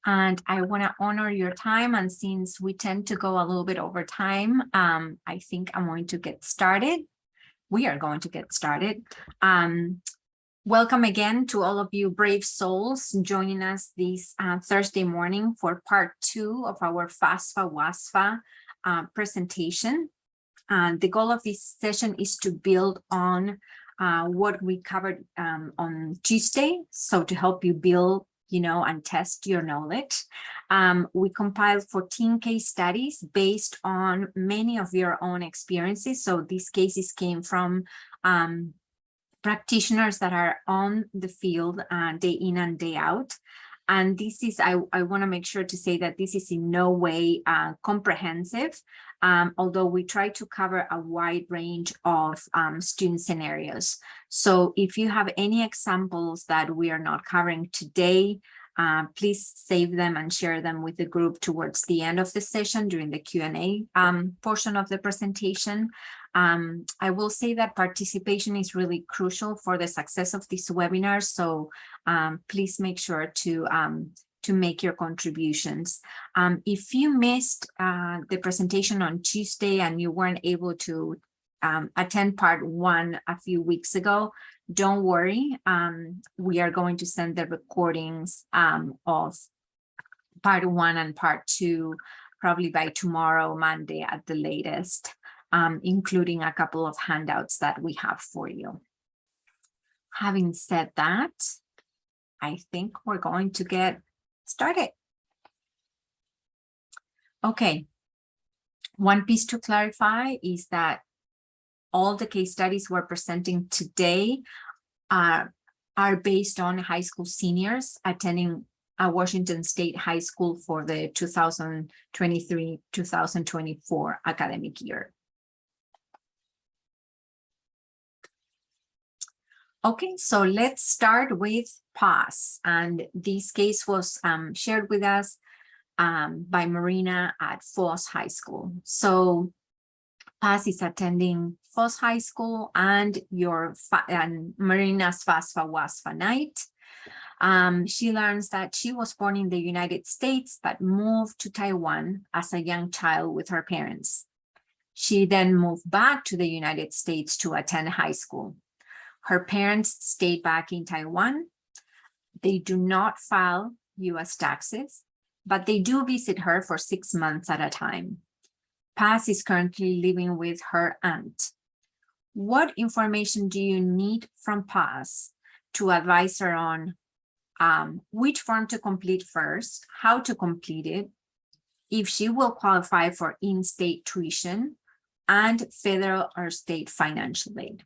And I want to honor your time. And since we tend to go a little bit over time, I think I'm going to get started. We are going to get started. Welcome again to all of you brave souls joining us this Thursday morning for part 2 of our FAFSA WASFA presentation. The goal of this session is to build on what we covered on Tuesday. So to help you build, and test your knowledge. We compiled 14 case studies based on many of your own experiences. So these cases came from practitioners that are on the field day in and day out. And this is, I want to make sure to say that this is in no way comprehensive, although we try to cover a wide range of student scenarios. So if you have any examples that we are not covering today, please save them and share them with the group towards the end of the session during the Q&A portion of the presentation. I will say that participation is really crucial for the success of this webinar. So please make sure to make your contributions. If you missed the presentation on Tuesday and you weren't able to attend part 1 a few weeks ago, don't worry. We are going to send the recordings of part 1 and part 2 probably by tomorrow, Monday at the latest, including a couple of handouts that we have for you. Having said that, I think we're going to get started. Okay. One piece to clarify is that all the case studies we're presenting today are based on high school seniors attending a Washington State high school for the 2023-2024 academic year. Okay, so let's start with Paz. And this case was shared with us by Marina at Foss High School. So Paz is attending Foss High School and Marina's FAFSA WASFA night. She learns that she was born in the United States, but moved to Taiwan as a young child with her parents. She then moved back to the United States to attend high school. Her parents stayed back in Taiwan. They do not file US taxes, but they do visit her for 6 months at a time. Paz is currently living with her aunt. What information do you need from Paz to advise her on which form to complete first, how to complete it, if she will qualify for in-state tuition, and federal or state financial aid?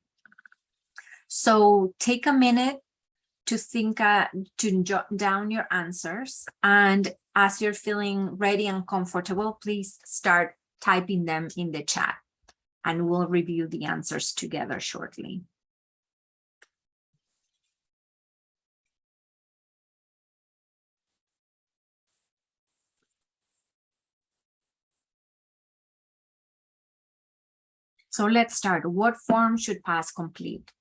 So take a minute to think, to jot down your answers. And as you're feeling ready and comfortable, please start typing them in the chat, and we'll review the answers together shortly. So let's start. What form should Paz complete?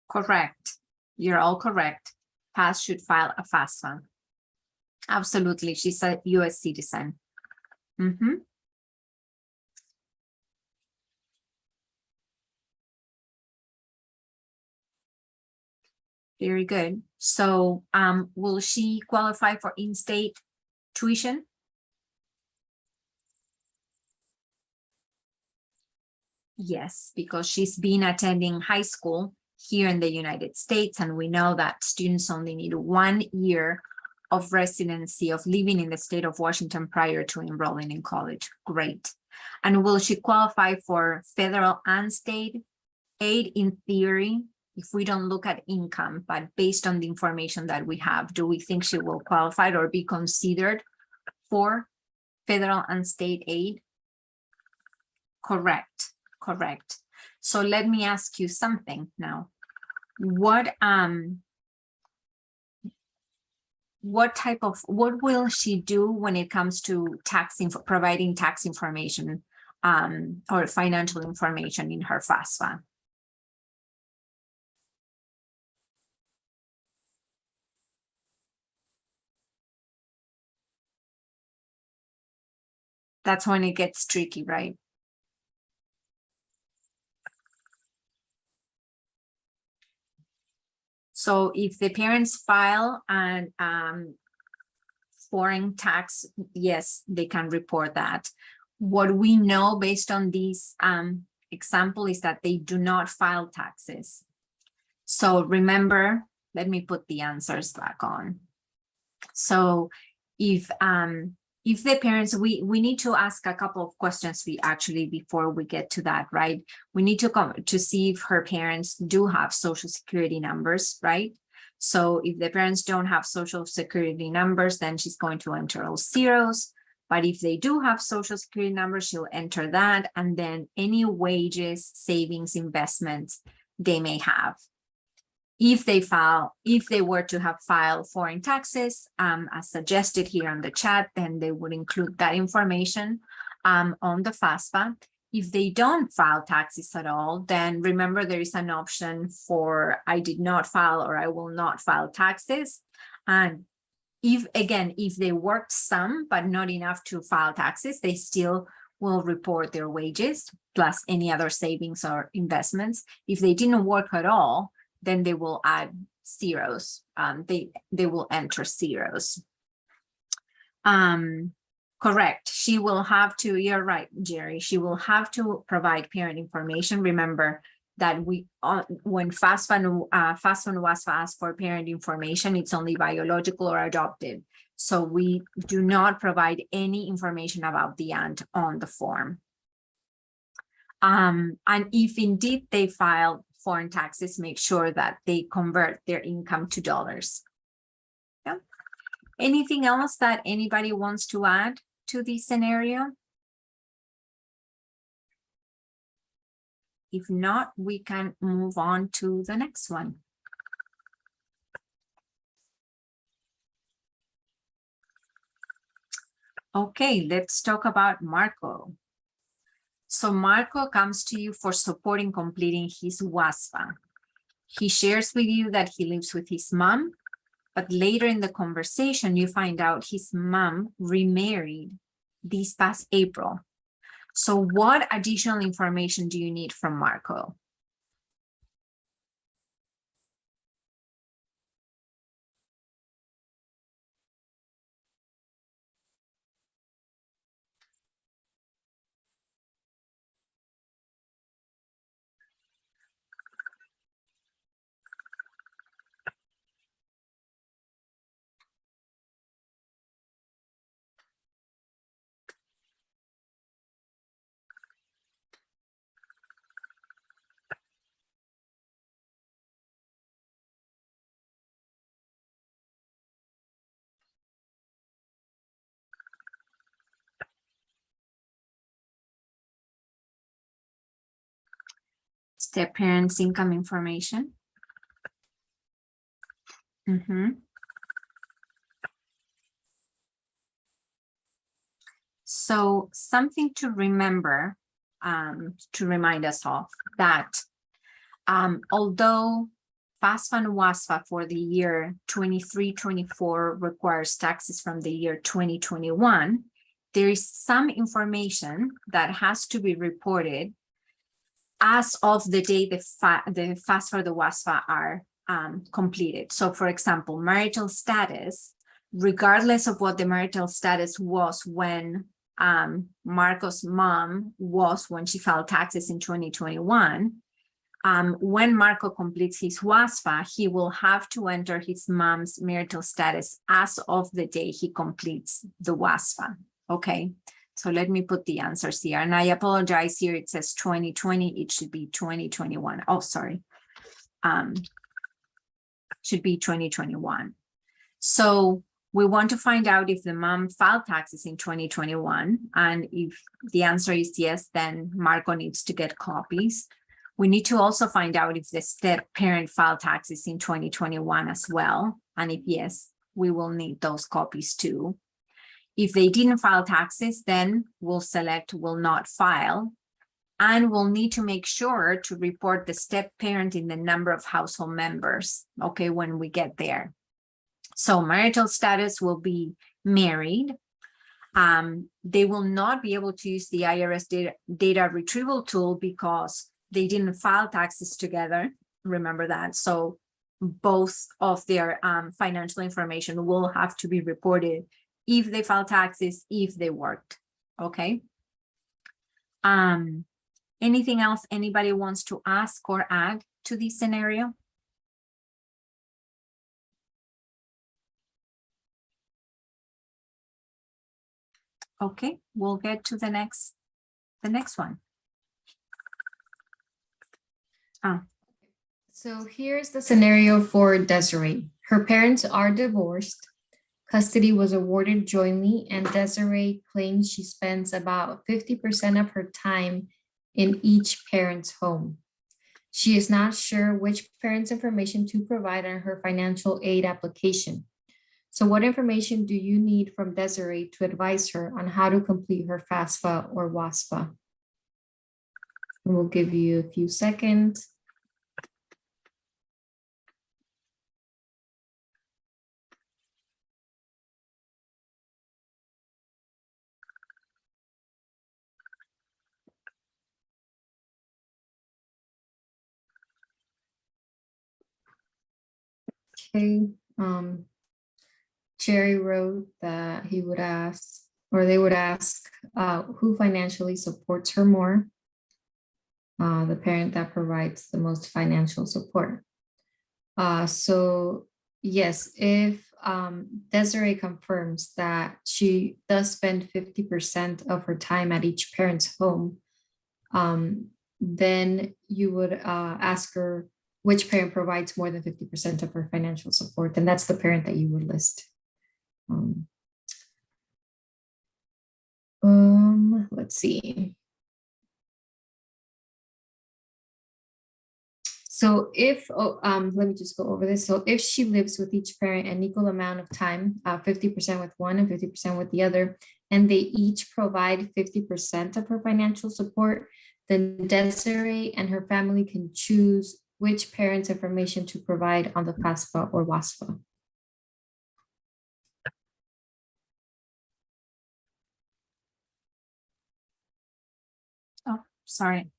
Correct. You're all correct. Paz should file a FAFSA. Absolutely. She's a US citizen. Very good. So will she qualify for in-state tuition? Yes, because she's been attending high school here in the United States, and we know that students only need 1 year of residency of living in the state of Washington prior to enrolling in college. Great. And will she qualify for federal and state aid? In theory, if we don't look at income, but based on the information that we have, do we think she will qualify or be considered for federal and state aid? Correct, correct. So let me ask you something now. What what will she do when it comes to providing tax information or financial information in her FAFSA? That's when it gets tricky, right? So if the parents file an foreign tax, yes, they can report that. What we know based on these example is that they do not file taxes. So remember, let me put the answers back on. So if the parents, we need to ask a couple of questions before we get to that, right? We need to come to see if her parents do have social security numbers, right? So if the parents don't have social security numbers, then she's going to enter all zeros. But if they do have social security numbers, she'll enter that, and then any wages, savings, investments they may have. If they were to have filed foreign taxes, as suggested here on the chat, then they would include that information on the FAFSA. If they don't file taxes at all, then remember there is an option for I did not file or I will not file taxes. And if they worked some, but not enough to file taxes, they still will report their wages plus any other savings or investments. If they didn't work at all, then they will add zeros. They will enter zeros. Correct. She will have to, you're right, Jerry. She will have to provide parent information. Remember that when FAFSA and WASFA ask for parent information, it's only biological or adopted. So we do not provide any information about the aunt on the form. And if indeed they file foreign taxes, make sure that they convert their income to dollars. Yeah. Anything else that anybody wants to add to this scenario? If not, we can move on to the next one. Okay, let's talk about Marco. So Marco comes to you for support in completing his WASFA. He shares with you that he lives with his mom, but later in the conversation, you find out his mom remarried this past April. So what additional information do you need from Marco? Step parents' income information. So something to remember, to remind us of that, although FAFSA and WASFA for the year 23-24 requires taxes from the year 2021, there is some information that has to be reported as of the day the FAFSA or the WASFA are completed. So for example, marital status, regardless of what the marital status was when Marco's mom was when she filed taxes in 2021, when Marco completes his WASFA, he will have to enter his mom's marital status as of the day he completes the WASFA. Okay, so let me put the answers here. And I apologize here, it says 2020, it should be 2021. Oh, sorry. Should be 2021. So we want to find out if the mom filed taxes in 2021. And if the answer is yes, then Marco needs to get copies. We need to also find out if the step parent filed taxes in 2021 as well. And if yes, we will need those copies too. If they didn't file taxes, then we'll select will not file. And we'll need to make sure to report the step parent in the number of household members, okay, when we get there. So marital status will be married. They will not be able to use the IRS data retrieval tool because they didn't file taxes together. Remember that. So both of their financial information will have to be reported if they file taxes, if they worked, okay? Anything else anybody wants to ask or add to this scenario? Okay, we'll get to the next one. So here's the scenario for Desiree. Her parents are divorced. Custody was awarded jointly, and Desiree claims she spends about 50% of her time in each parent's home. She is not sure which parent's information to provide on her financial aid application. So what information do you need from Desiree to advise her on how to complete her FAFSA or WASFA? And we'll give you a few seconds. Okay, Jerry wrote that he would ask, or they would ask, who financially supports her more? The parent that provides the most financial support. So yes, if Desiree confirms that she does spend 50% of her time at each parent's home, then you would ask her which parent provides more than 50% of her financial support, and that's the parent that you would list. Let's see. So if, let me just go over this. So if she lives with each parent an equal amount of time, 50% with one and 50% with the other, and they each provide 50% of her financial support, then Desiree and her family can choose which parent's information to provide on the FAFSA or WASFA. Oh, sorry.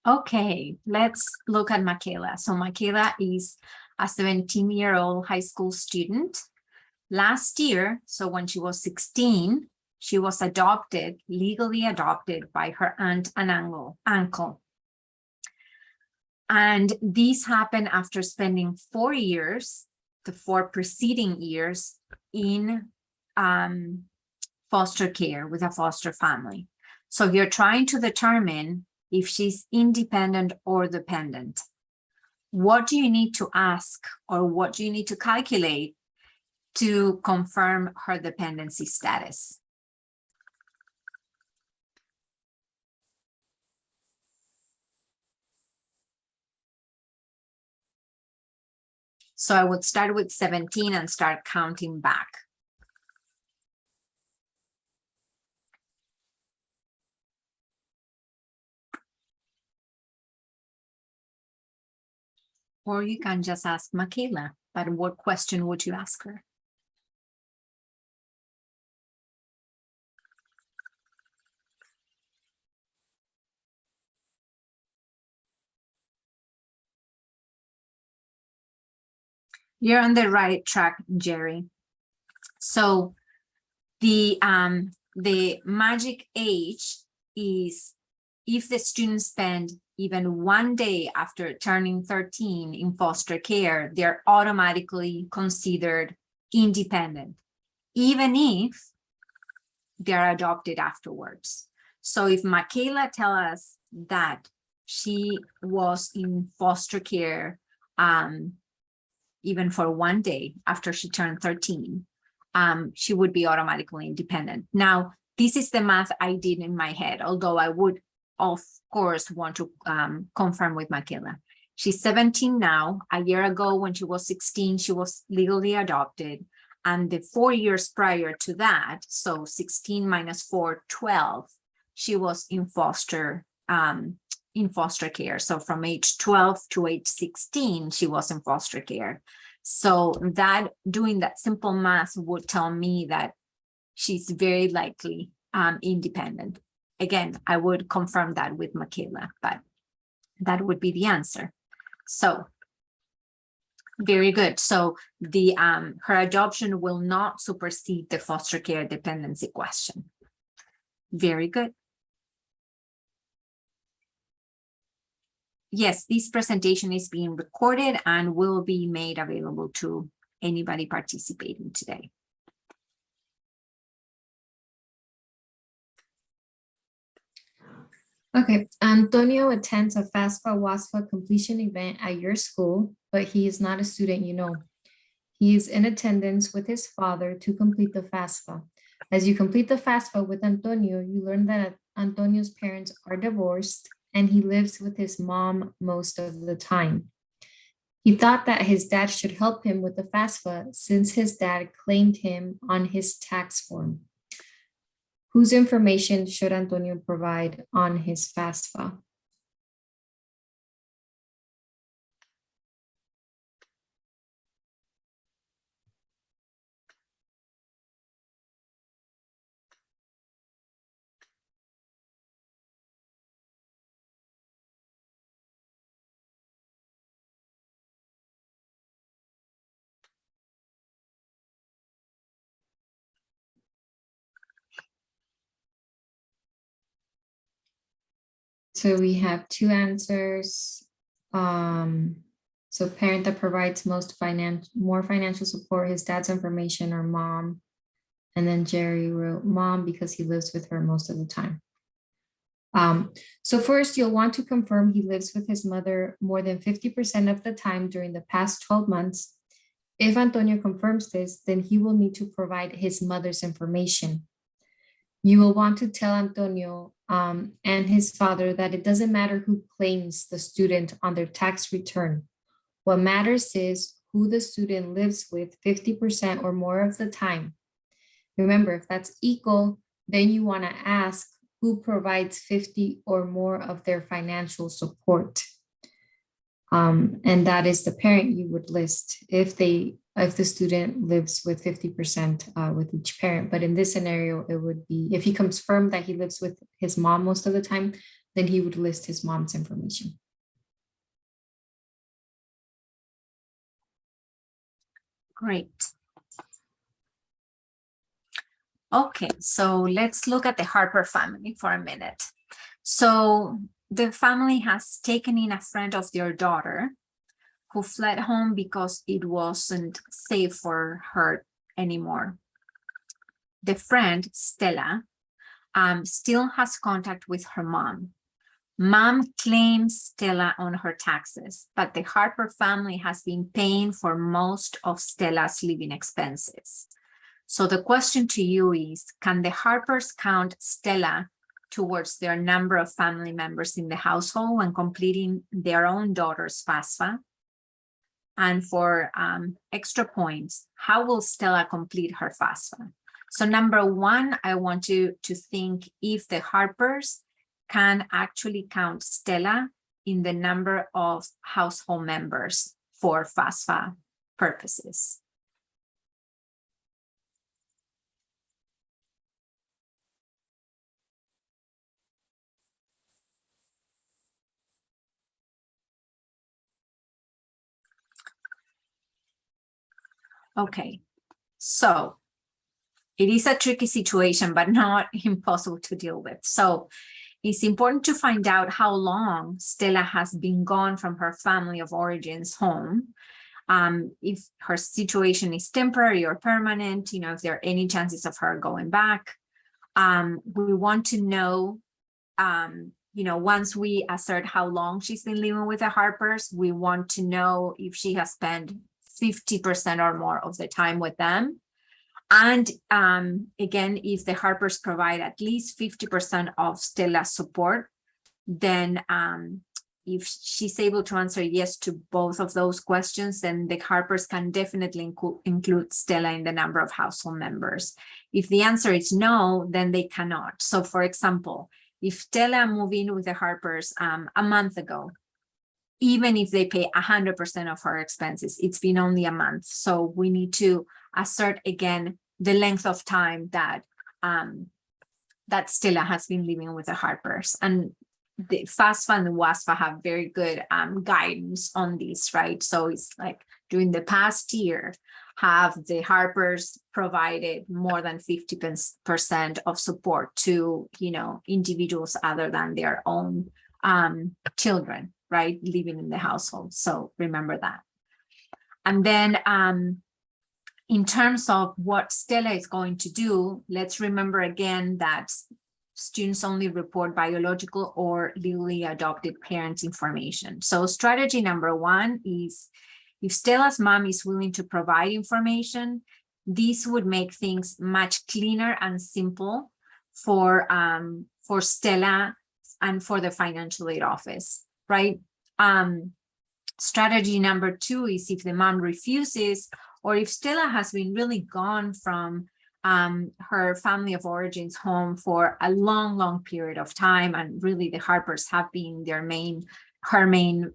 Okay, let's look at Michaela. So Michaela is a 17-year-old high school student. Last year, so when she was 16, she was adopted, legally adopted by her aunt and uncle. And this happened after spending 4 years, the 4 preceding years, in foster care with a foster family. So you're trying to determine if she's independent or dependent. What do you need to ask, or what do you need to calculate to confirm her dependency status? So I would start with 17 and start counting back. Or you can just ask Michaela, but what question would you ask her? You're on the right track, Jerry. So the magic age is if the students spend even 1 day after turning 13 in foster care, they're automatically considered independent, even if they're adopted afterwards. So if Michaela tells us that she was in foster care even for 1 day after she turned 13, she would be automatically independent. Now, this is the math I did in my head, although I would of course, want to confirm with Michaela. She's 17 now. A year ago, when she was 16, she was legally adopted. And the 4 years prior to that, so 16 minus 4, 12, she was in foster care. So from age 12 to age 16, she was in foster care. So that, doing that simple math would tell me that she's very likely independent. Again, I would confirm that with Michaela, but that would be the answer. So very good. So the her adoption will not supersede the foster care dependency question. Very good. Yes, this presentation is being recorded and will be made available to anybody participating today. Okay, Antonio attends a FAFSA WASFA completion event at your school, but he is not a student, you know. He is in attendance with his father to complete the FAFSA. As you complete the FAFSA with Antonio, you learn that Antonio's parents are divorced and he lives with his mom most of the time. He thought that his dad should help him with the FAFSA since his dad claimed him on his tax form. Whose information should Antonio provide on his FAFSA? So we have two answers. So parent that provides more financial support, his dad's information, or mom. And then Jerry wrote mom because he lives with her most of the time. So first, you'll want to confirm he lives with his mother more than 50% of the time during the past 12 months. If Antonio confirms this, then he will need to provide his mother's information. You will want to tell Antonio and his father that it doesn't matter who claims the student on their tax return. What matters is who the student lives with 50% or more of the time. Remember, if that's equal, then you want to ask who provides 50 or more of their financial support. And that is the parent you would list if the student lives with 50% with each parent. But in this scenario, it would be, if he confirmed that he lives with his mom most of the time, then he would list his mom's information. Great. Okay, so let's look at the Harper family for a minute. So the family has taken in a friend of their daughter who fled home because it wasn't safe for her anymore. The friend, Stella, still has contact with her mom. Mom claims Stella on her taxes, but the Harper family has been paying for most of Stella's living expenses. So the question to you is, can the Harpers count Stella towards their number of family members in the household when completing their own daughter's FAFSA? And for extra points, how will Stella complete her FAFSA? So number one, I want you to think if the Harpers can actually count Stella in the number of household members for FAFSA purposes. Okay, so it is a tricky situation, but not impossible to deal with. So it's important to find out how long Stella has been gone from her family of origins home. If her situation is temporary or permanent, if there are any chances of her going back. We want to know, once we assert how long she's been living with the Harpers, we want to know if she has spent 50% or more of the time with them. And again, if the Harpers provide at least 50% of Stella's support then if she's able to answer yes to both of those questions, then the Harpers can definitely include Stella in the number of household members. If the answer is no, then they cannot. So for example, if Stella moved in with the Harpers a month ago, even if they pay 100% of her expenses, it's been only a month. So we need to assert again the length of time that that Stella has been living with the Harpers. And the FAFSA and the WASFA have very good guidance on this, right? So it's like during the past year, have the Harpers provided more than 50% of support to, individuals other than their own children, right, living in the household. So remember that. And then in terms of what Stella is going to do, let's remember again that students only report biological or legally adopted parents' information. So strategy number one is, if Stella's mom is willing to provide information, this would make things much cleaner and simple for Stella and for the financial aid office, right? Strategy number two is, if the mom refuses, or if Stella has been really gone from her family of origins home for a long period of time, and really the Harpers have been her main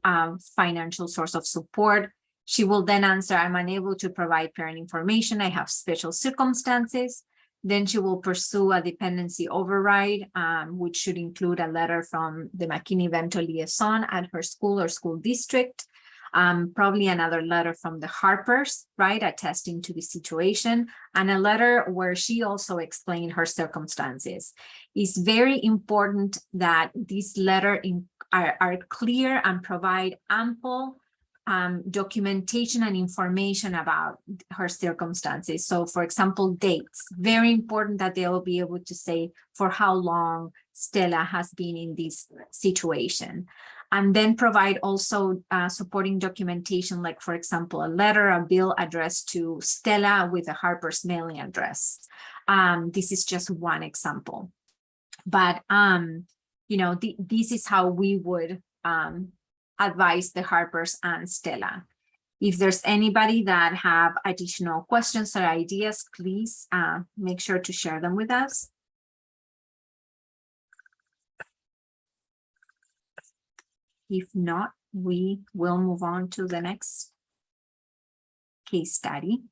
financial source of support, she will then answer, I'm unable to provide parent information, I have special circumstances. Then she will pursue a dependency override, which should include a letter from the McKinney-Vento liaison at her school or school district, probably another letter from the Harpers, right, attesting to the situation, and a letter where she also explained her circumstances. It's very important that this letter are clear and provide ample documentation and information about her circumstances. So for example, dates, very important that they will be able to say for how long Stella has been in this situation. And then provide also supporting documentation, like for example, a letter, a bill addressed to Stella with a Harper's mailing address. This is just one example. But this is how we would advise the Harpers and Stella. If there's anybody that have additional questions or ideas, please make sure to share them with us. If not, we will move on to the next case study.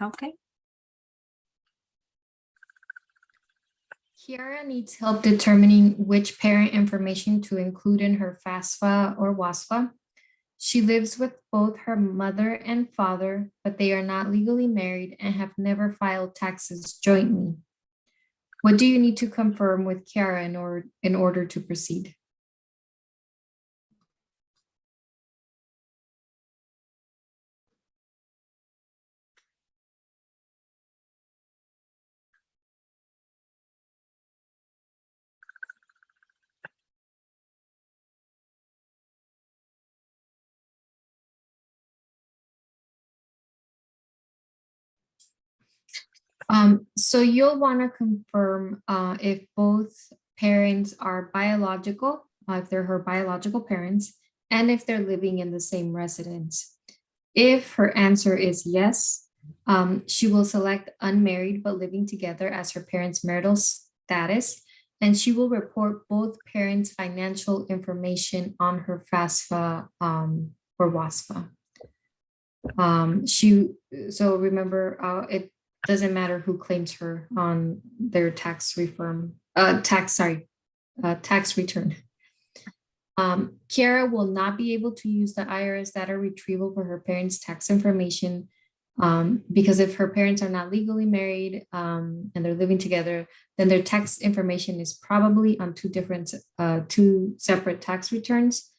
Okay. Kiara needs help determining which parent information to include in her FAFSA or WASFA. She lives with both her mother and father, but they are not legally married and have never filed taxes jointly. What do you need to confirm with Kiara in order to proceed? So you'll want to confirm if both parents are biological, if they're her biological parents, and if they're living in the same residence. If her answer is yes, she will select unmarried but living together as her parents' marital status, and she will report both parents' financial information on her FAFSA or WASFA. So remember, it doesn't matter who claims her on their tax return. Kiara will not be able to use the IRS data retrieval for her parents' tax information because if her parents are not legally married and they're living together, then their tax information is probably on two separate tax returns.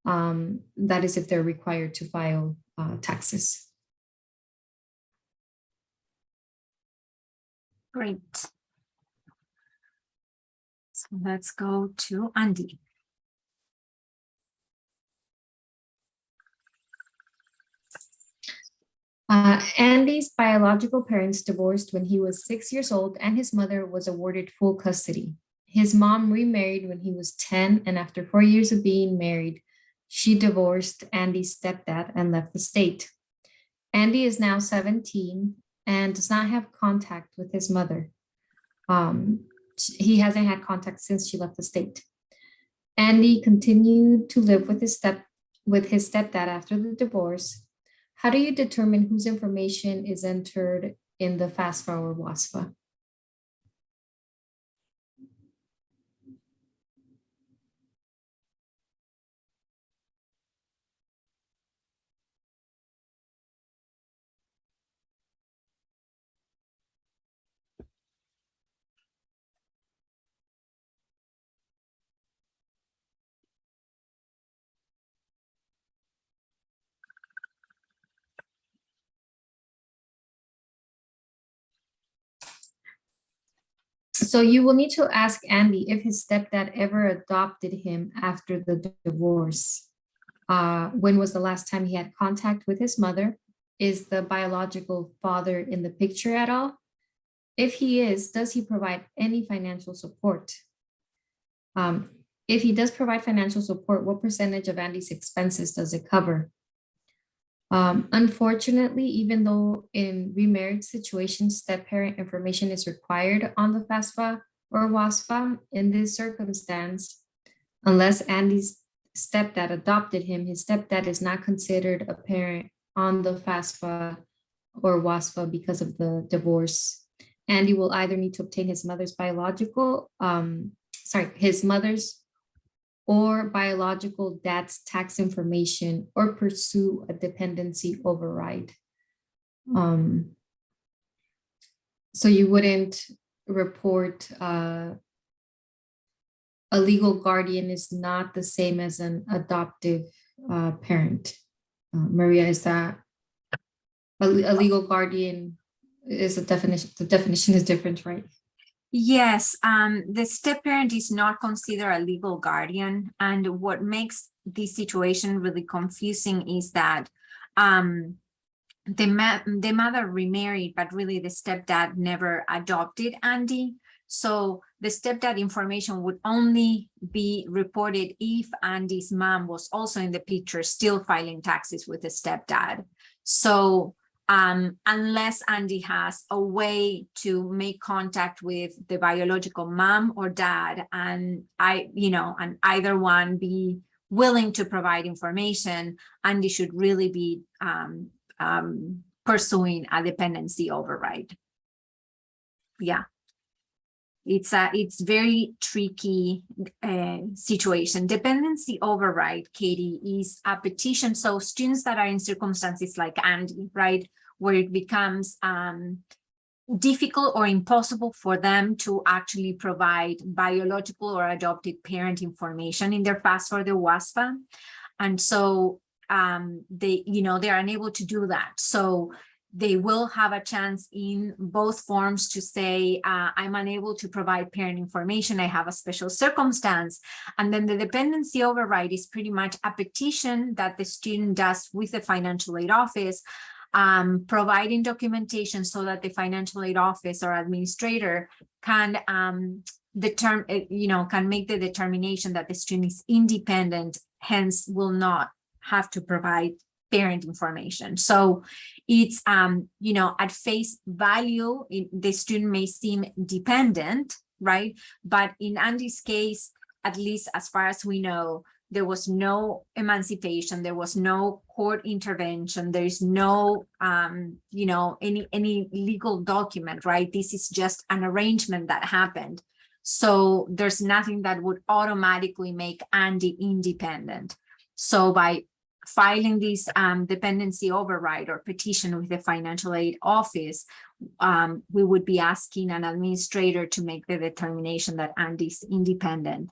That is if they're required to file taxes. Great. So let's go to Andy. Andy's biological parents divorced when he was 6 years old, and his mother was awarded full custody. His mom remarried when he was 10, and after 4 years of being married, she divorced Andy's stepdad and left the state. Andy is now 17 and does not have contact with his mother. He hasn't had contact since she left the state. Andy continued to live with his stepdad after the divorce. How do you determine whose information is entered in the FAFSA or WASFA? So you will need to ask Andy if his stepdad ever adopted him after the divorce. When was the last time he had contact with his mother? Is the biological father in the picture at all? If he is, does he provide any financial support? If he does provide financial support, what percentage of Andy's expenses does it cover? Unfortunately, even though in remarriage situations, step-parent information is required on the FAFSA or WASFA, in this circumstance, unless Andy's stepdad adopted him, his stepdad is not considered a parent on the FAFSA or WASFA because of the divorce. Andy will either need to obtain his mother's his mother's or biological dad's tax information or pursue a dependency override. So you wouldn't report a legal guardian is not the same as an adoptive parent. Maria, is that a legal guardian is a definition? The definition is different, right? Yes, the step parent is not considered a legal guardian, and what makes this situation really confusing is that the mother remarried, but really the stepdad never adopted Andy. So the stepdad information would only be reported if Andy's mom was also in the picture, still filing taxes with the stepdad. So unless Andy has a way to make contact with the biological mom or dad, and and either one be willing to provide information, Andy should really be pursuing a dependency override. Yeah, it's very tricky situation. Dependency override, Katie, is a petition. So students that are in circumstances like Andy, right, where it becomes difficult or impossible for them to actually provide biological or adopted parent information in their FAFSA or their WASFA. And so they are unable to do that. So they will have a chance in both forms to say, I'm unable to provide parent information, I have a special circumstance. And then the dependency override is pretty much a petition that the student does with the financial aid office, providing documentation so that the financial aid office or administrator can can make the determination that the student is independent, hence will not have to provide parent information. So it's at face value, the student may seem dependent, right? But in Andy's case, at least as far as we know, there was no emancipation, there was no court intervention, there is no any legal document, right? This is just an arrangement that happened. So there's nothing that would automatically make Andy independent. So by filing this dependency override or petition with the financial aid office, we would be asking an administrator to make the determination that Andy's independent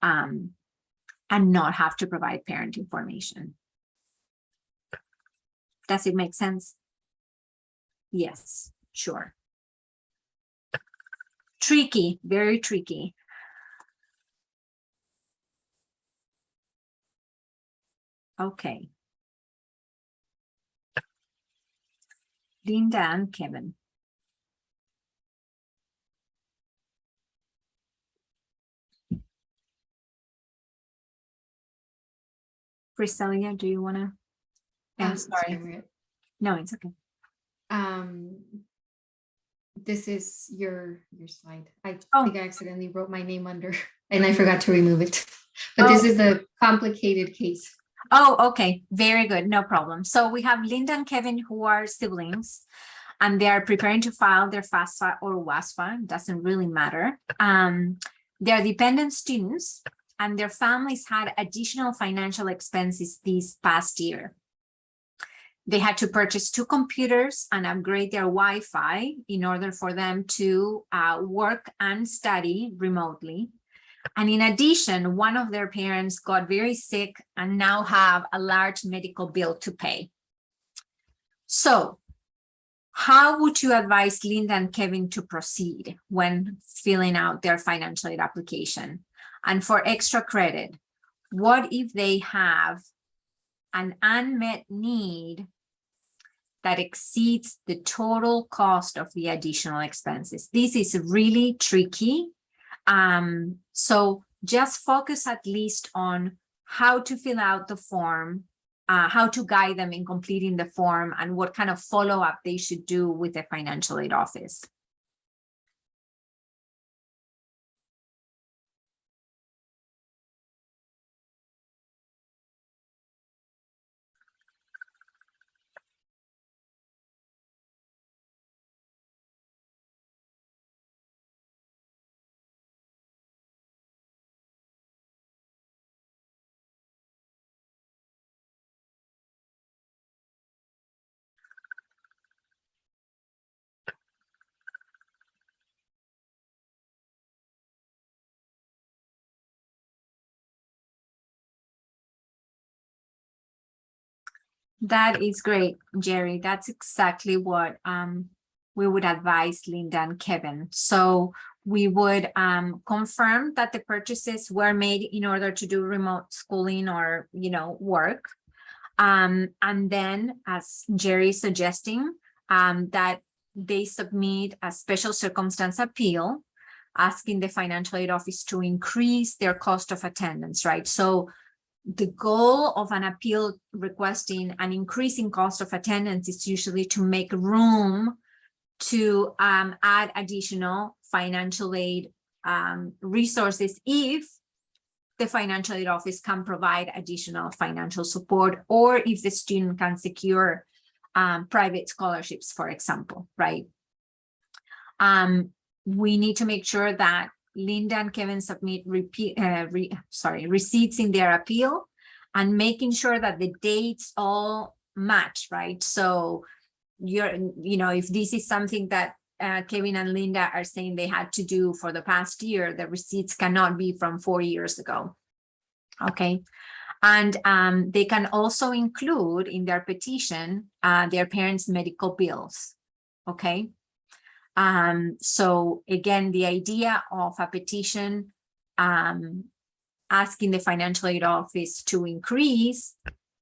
and not have to provide parent information. Does it make sense? Yes, sure. Tricky, very tricky. Okay. Linda and Kevin. Priscilla, do you want to? Sorry, Maria. No, it's okay. This is your slide. I Oh. think I accidentally wrote my name under and I forgot to remove it. But this is the complicated case. Oh, okay. Very good. No problem. So we have Linda and Kevin, who are siblings, and they are preparing to file their FAFSA or WASFA. Doesn't really matter. They're dependent students, and their families had additional financial expenses this past year. They had to purchase 2 computers and upgrade their Wi-Fi in order for them to work and study remotely. And in addition, one of their parents got very sick and now have a large medical bill to pay. So how would you advise Linda and Kevin to proceed when filling out their financial aid application? And for extra credit, what if they have an unmet need that exceeds the total cost of the additional expenses? This is really tricky. So just focus at least on how to fill out the form, how to guide them in completing the form, and what kind of follow-up they should do with the financial aid office. That is great, Jerry. That's exactly what we would advise Linda and Kevin. So we would confirm that the purchases were made in order to do remote schooling or, work. And then, as Jerry is suggesting, that they submit a special circumstance appeal asking the financial aid office to increase their cost of attendance, right? So the goal of an appeal requesting an increasing cost of attendance is usually to make room to add additional financial aid resources if the financial aid office can provide additional financial support, or if the student can secure private scholarships, for example, right? We need to make sure that Linda and Kevin submit receipts in their appeal, and making sure that the dates all match, right? So if this is something that Kevin and Linda are saying they had to do for the past year, the receipts cannot be from 4 years ago. Okay. And they can also include in their petition their parents' medical bills. Okay. So again, the idea of a petition asking the financial aid office to increase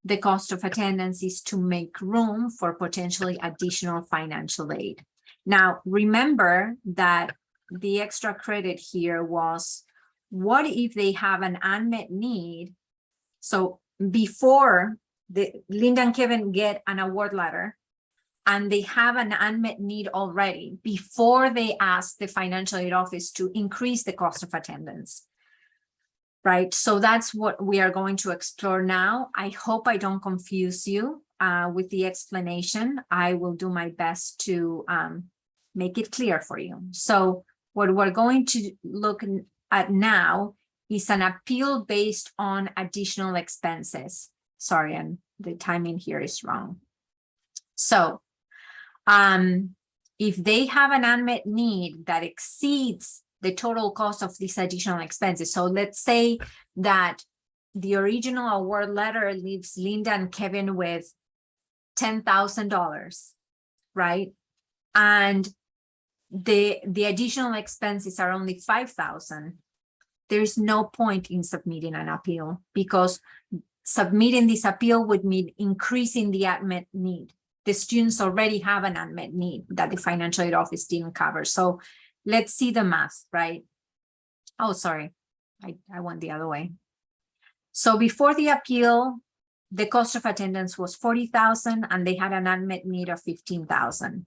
the cost of attendance is to make room for potentially additional financial aid. Now, remember that the extra credit here was, what if they have an unmet need? So before Linda and Kevin get an award letter, and they have an unmet need already before they ask the financial aid office to increase the cost of attendance, right? So that's what we are going to explore now. I hope I don't confuse you with the explanation. I will do my best to make it clear for you. So what we're going to look at now is an appeal based on additional expenses. Sorry, and the timing here is wrong. So if they have an unmet need that exceeds the total cost of these additional expenses, so let's say that the original award letter leaves Linda and Kevin with $10,000, right? And the additional expenses are only $5,000. There's no point in submitting an appeal, because submitting this appeal would mean increasing the unmet need the students already have an unmet need that the financial aid office didn't cover. So let's see the math, right? Oh, sorry, I went the other way. So before the appeal, the cost of attendance was $40,000 and they had an unmet need of $15,000.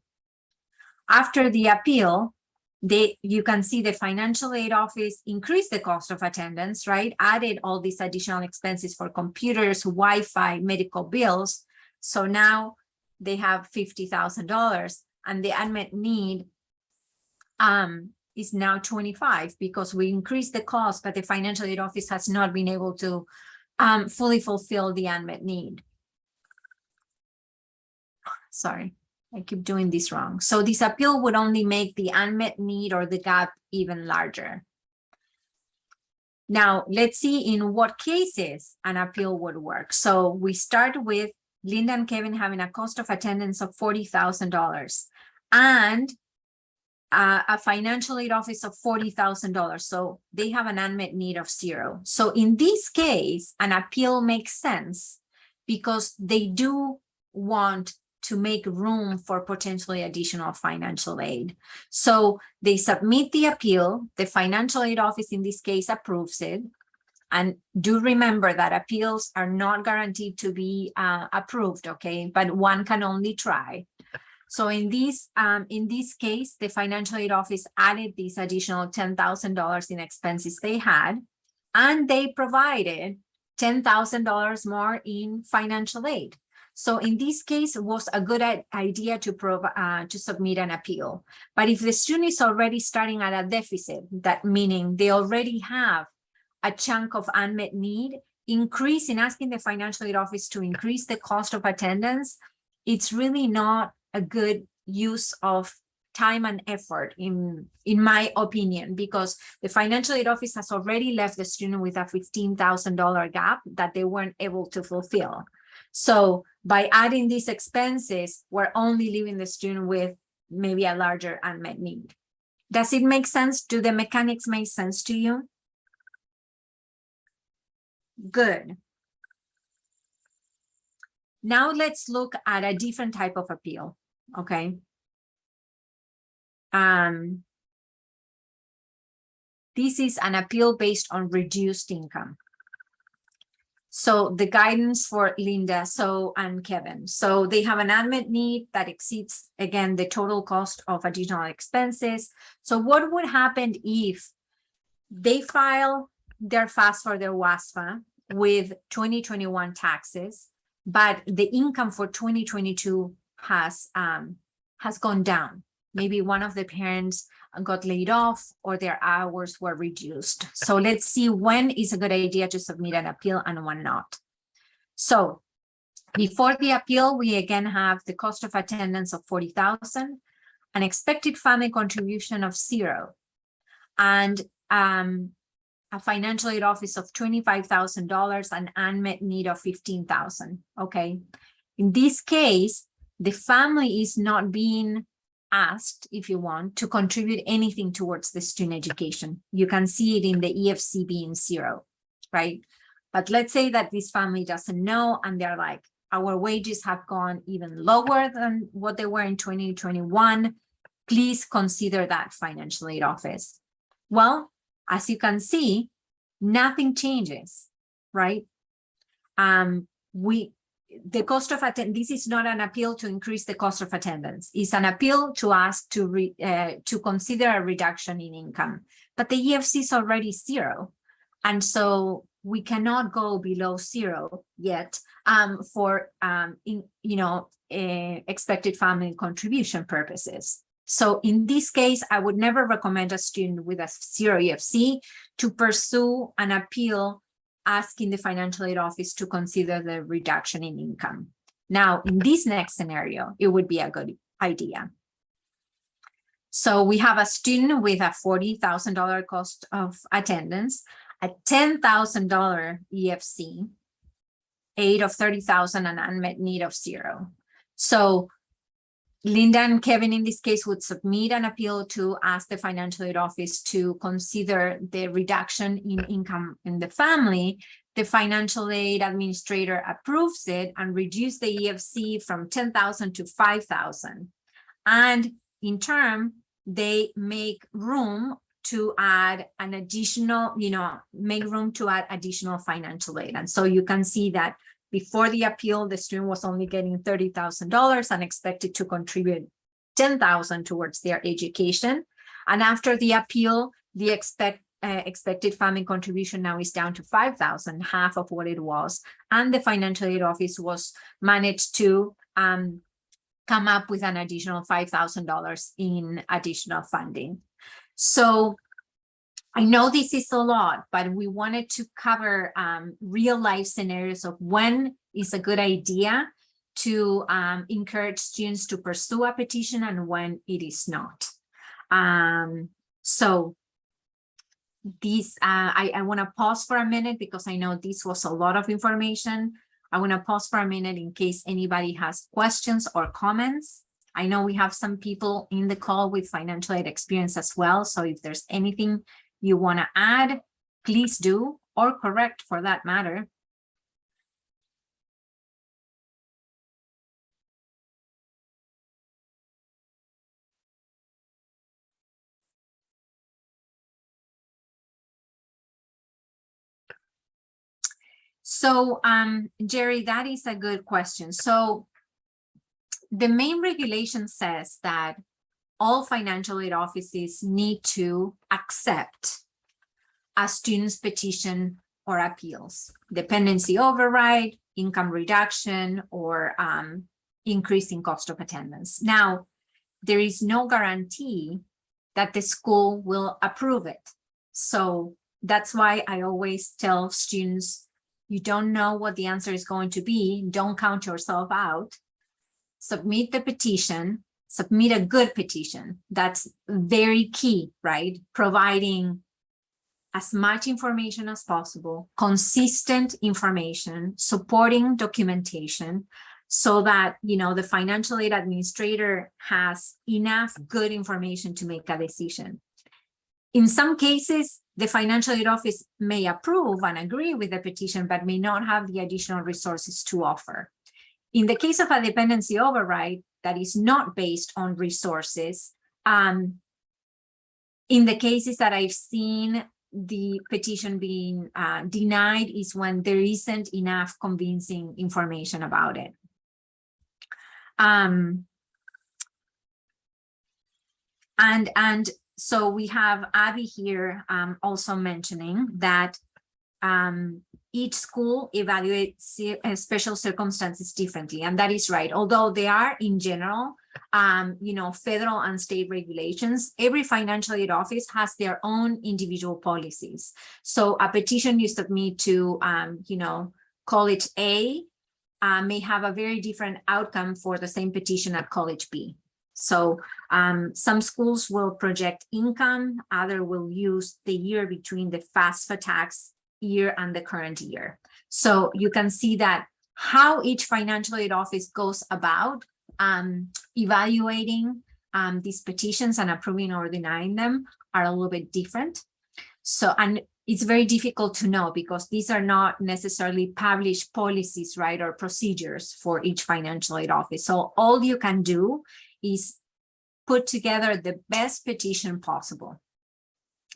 After the appeal, you can see the financial aid office increased the cost of attendance, right? Added all these additional expenses for computers, Wi-Fi, medical bills. So now they have $50,000 and the unmet need is now 25 because we increased the cost, but the financial aid office has not been able to fully fulfill the unmet need. Sorry, I keep doing this wrong. So this appeal would only make the unmet need or the gap even larger. Now, let's see in what cases an appeal would work. So we start with Linda and Kevin having a cost of attendance of $40,000 and a financial aid office of $40,000. So they have an unmet need of 0. So in this case, an appeal makes sense because they do want to make room for potentially additional financial aid. So they submit the appeal, the financial aid office in this case approves it. And do remember that appeals are not guaranteed to be approved, okay? But one can only try. So in this case, the financial aid office added this additional $10,000 in expenses they had, and they provided $10,000 more in financial aid. So in this case, it was a good idea to submit an appeal. But if the student is already starting at a deficit, that meaning they already have a chunk of unmet need, asking the financial aid office to increase the cost of attendance, it's really not a good use of time and effort in my opinion, because the financial aid office has already left the student with a $15,000 gap that they weren't able to fulfill. So by adding these expenses, we're only leaving the student with maybe a larger unmet need. Does it make sense? Do the mechanics make sense to you? Good. Now let's look at a different type of appeal, okay? This is an appeal based on reduced income. So the guidance for Linda and Kevin. So they have an unmet need that exceeds, again, the total cost of additional expenses. So what would happen if they file their FAFSA or their WASFA with 2021 taxes, but the income for 2022 has gone down? Maybe one of the parents got laid off or their hours were reduced. So let's see when is a good idea to submit an appeal and when not. So before the appeal, we again have the cost of attendance of $40,000, an expected family contribution of 0, and a financial aid office of $25,000, an unmet need of $15,000. Okay. In this case, the family is not being asked, if you want, to contribute anything towards the student education. You can see it in the EFC being 0, right? But let's say that this family doesn't know and they're like, our wages have gone even lower than what they were in 2021. Please consider that financial aid office. Well, as you can see, nothing changes, right? The cost of attendance, this is not an appeal to increase the cost of attendance. It's an appeal to ask to consider a reduction in income, but the EFC is already 0. And so we cannot go below 0 yet for expected family contribution purposes. So in this case, I would never recommend a student with a 0 EFC to pursue an appeal asking the financial aid office to consider the reduction in income. Now, in this next scenario, it would be a good idea. So we have a student with a $40,000 cost of attendance, a $10,000 EFC, aid of $30,000, and unmet need of 0. So Linda and Kevin, in this case, would submit an appeal to ask the financial aid office to consider the reduction in income in the family. the financial aid administrator approves it and reduce the EFC from 10,000 to 5,000. And in turn, they make room to add an additional, make room to add additional financial aid. And so you can see that before the appeal, the student was only getting $30,000 and expected to contribute 10,000 towards their education. And after the appeal, the expected family contribution now is down to 5,000, half of what it was. And the financial aid office was managed to come up with an additional $5,000 in additional funding. So I know this is a lot, but we wanted to cover real life scenarios of when is a good idea to encourage students to pursue a petition and when it is not. So these, I want to pause for a minute because I know this was a lot of information. I want to pause for a minute in case anybody has questions or comments. I know we have some people in the call with financial aid experience as well. So if there's anything you want to add, please do, or correct for that matter. So, Jerry, that is a good question. So the main regulation says that all financial aid offices need to accept a student's petition or appeals, dependency override, income reduction, or increase in cost of attendance. Now, there is no guarantee that the school will approve it. So that's why I always tell students, you don't know what the answer is going to be. Don't count yourself out. Submit the petition, submit a good petition. That's very key, right? Providing as much information as possible, consistent information, supporting documentation, so that, the financial aid administrator has enough good information to make a decision. In some cases, the financial aid office may approve and agree with the petition, but may not have the additional resources to offer. In the case of a dependency override that is not based on resources, in the cases that I've seen the petition being denied is when there isn't enough convincing information about it. And so we have Abby here also mentioning that each school evaluates special circumstances differently, and that is right. Although they are in general, federal and state regulations, every financial aid office has their own individual policies. So a petition you submit to, college A may have a very different outcome for the same petition at college B. So some schools will project income, other will use the year between the FAFSA tax year and the current year. So you can see that how each financial aid office goes about evaluating these petitions and approving or denying them are a little bit different. So, and it's very difficult to know because these are not necessarily published policies, right, or procedures for each financial aid office. So all you can do is put together the best petition possible.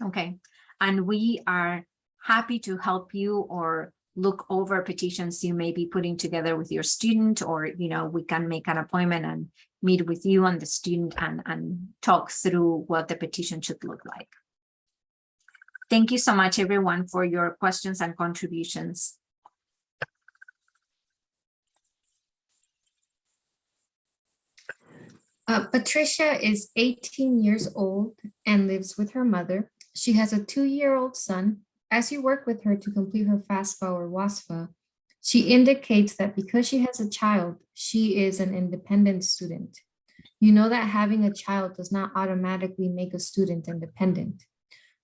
Okay, and we are happy to help you or look over petitions you may be putting together with your student, or we can make an appointment and meet with you and the student and talk through what the petition should look like. Thank you so much, everyone, for your questions and contributions. Patricia is 18 years old and lives with her mother. She has a 2-year-old son. As you work with her to complete her FAFSA or WASFA, she indicates that because she has a child, she is an independent student. You know that having a child does not automatically make a student independent.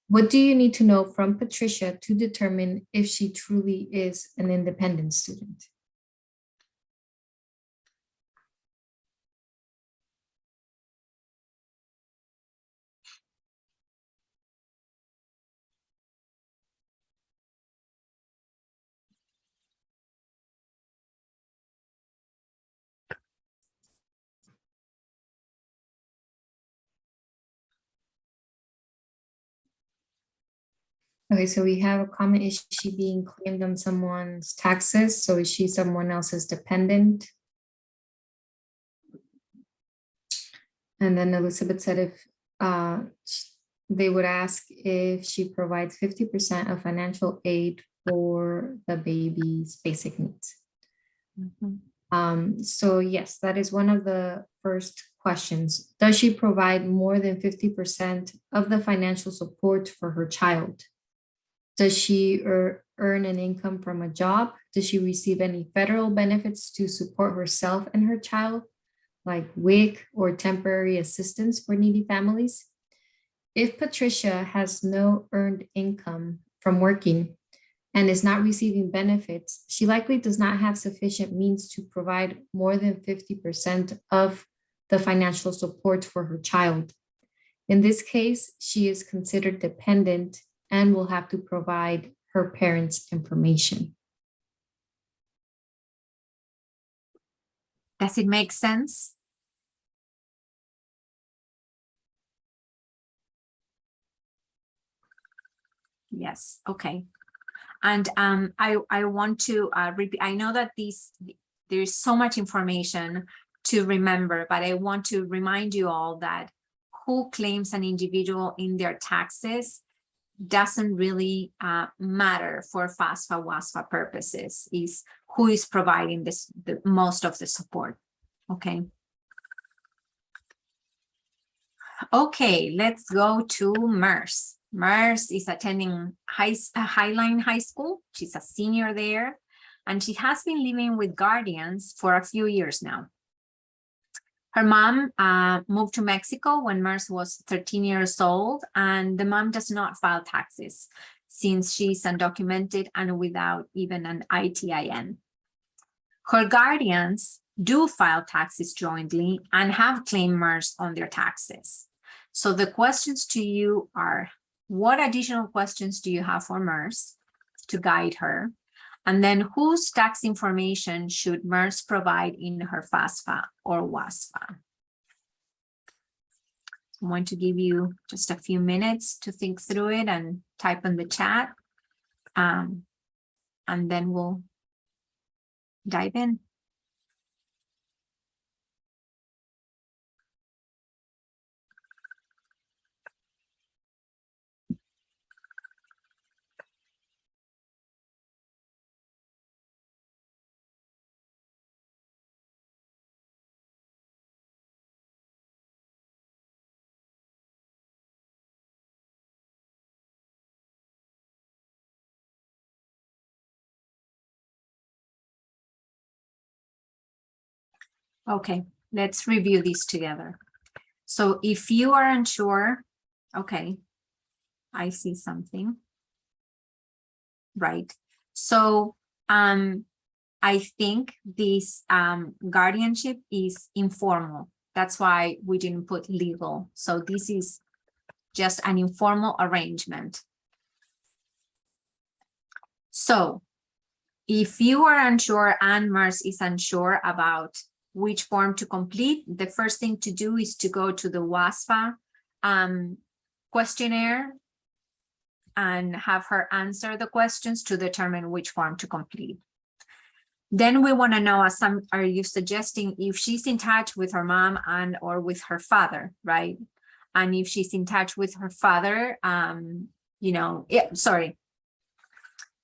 What do you need to know from Patricia to determine if she truly is an independent student? Okay, so we have a comment. Is she being claimed on someone's taxes? So is she someone else's dependent? And then Elizabeth said if they would ask if she provides 50% of financial aid for the baby's basic needs. So yes, that is one of the first questions. Does she provide more than 50% of the financial support for her child? Does she earn an income from a job? Does she receive any federal benefits to support herself and her child, like WIC or temporary assistance for needy families? If Patricia has no earned income from working and is not receiving benefits, she likely does not have sufficient means to provide more than 50% of the financial support for her child. In this case, she is considered dependent and will have to provide her parents' information. Does it make sense? Yes, okay. And I want to repeat, I know that there's so much information to remember, but I want to remind you all that who claims an individual in their taxes doesn't really matter for FAFSA WASFA purposes. Is who is providing the most of the support. Okay. Okay, let's go to Merce. Merce is attending Highline High School. She's a senior there, and she has been living with guardians for a few years now. Her mom moved to Mexico when Merce was 13 years old, and the mom does not file taxes since she's undocumented and without even an ITIN. Her guardians do file taxes jointly and have claimed Merce on their taxes. So the questions to you are, what additional questions do you have for Merce to guide her? And then whose tax information should Merce provide in her FAFSA or WASFA? I'm going to give you just a few minutes to think through it and type in the chat. And then we'll dive in. Okay, let's review these together. So if you are unsure, okay, I see something. Right. So I think this guardianship is informal. That's why we didn't put legal. So this is just an informal arrangement. So if you are unsure and Merce is unsure about which form to complete, the first thing to do is to go to the WASFA questionnaire and have her answer the questions to determine which form to complete. Then we want to know, are you suggesting if she's in touch with her mom and or with her father, right? And if she's in touch with her father,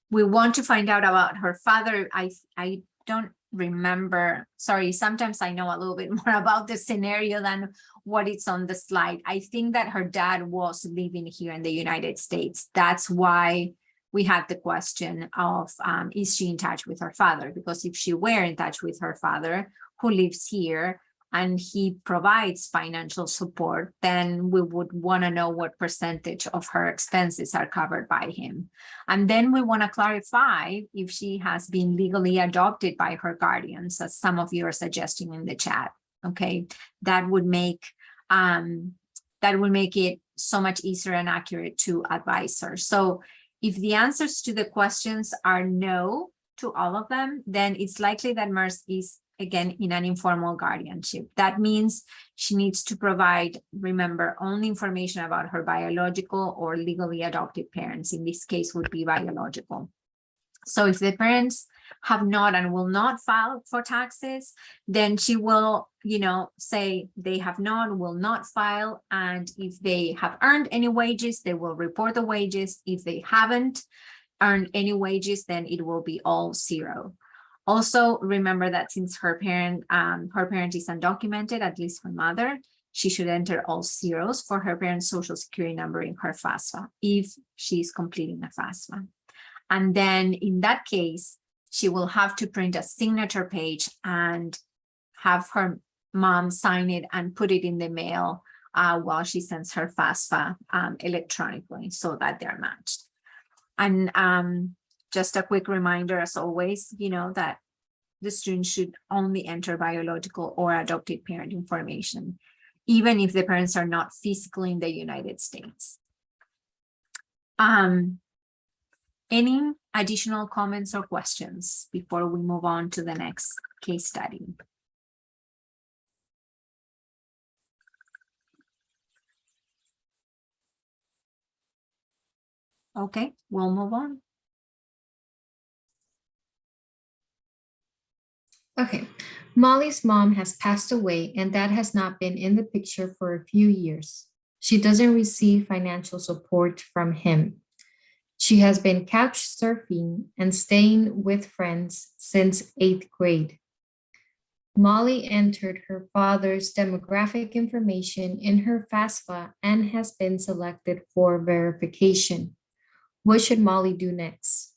we want to find out about her father. I don't remember, sorry, sometimes I know a little bit more about the scenario than what it's on the slide. I think that her dad was living here in the United States. That's why we had the question of, is she in touch with her father? Because if she were in touch with her father, who lives here, and he provides financial support, then we would want to know what percentage of her expenses are covered by him. And then we want to clarify if she has been legally adopted by her guardians, as some of you are suggesting in the chat. Okay, that would make it so much easier and accurate to advise her. So if the answers to the questions are no to all of them, then it's likely that Merce is again, in an informal guardianship. That means she needs to provide, remember, only information about her biological or legally adopted parents. In this case, would be biological. So if the parents have not and will not file for taxes, then she will, say they have not, will not file. And if they have earned any wages, they will report the wages. If they haven't earned any wages, then it will be all zero. Also, remember that since her parent is undocumented, at least her mother, she should enter all zeros for her parent's social security number in her FAFSA if she's completing a FAFSA. And then in that case, she will have to print a signature page and have her mom sign it and put it in the mail while she sends her FAFSA electronically so that they're matched. And just a quick reminder, as always, that the student should only enter biological or adopted parent information, even if the parents are not physically in the United States. Any additional comments or questions before we move on to the next case study? Okay, we'll move on. Okay, Molly's mom has passed away and Dad has not been in the picture for a few years. She doesn't receive financial support from him. She has been couch surfing and staying with friends since 8th grade. Molly entered her father's demographic information in her FAFSA and has been selected for verification. What should Molly do next?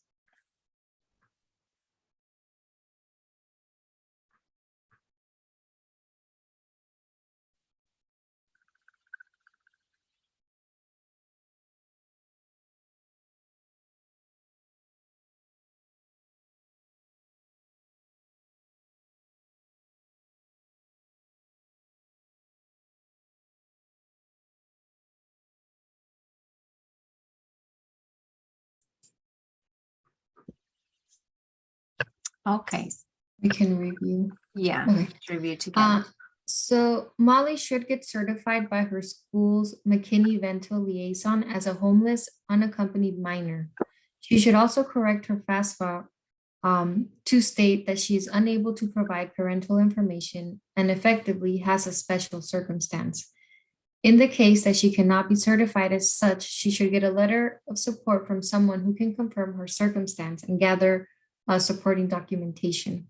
Okay, We can review. yeah, Okay. let's review together. So Molly should get certified by her school's McKinney-Vento liaison as a homeless, unaccompanied minor. She should also correct her FAFSA to state that she is unable to provide parental information and effectively has a special circumstance. In the case that she cannot be certified as such, she should get a letter of support from someone who can confirm her circumstance and gather supporting documentation.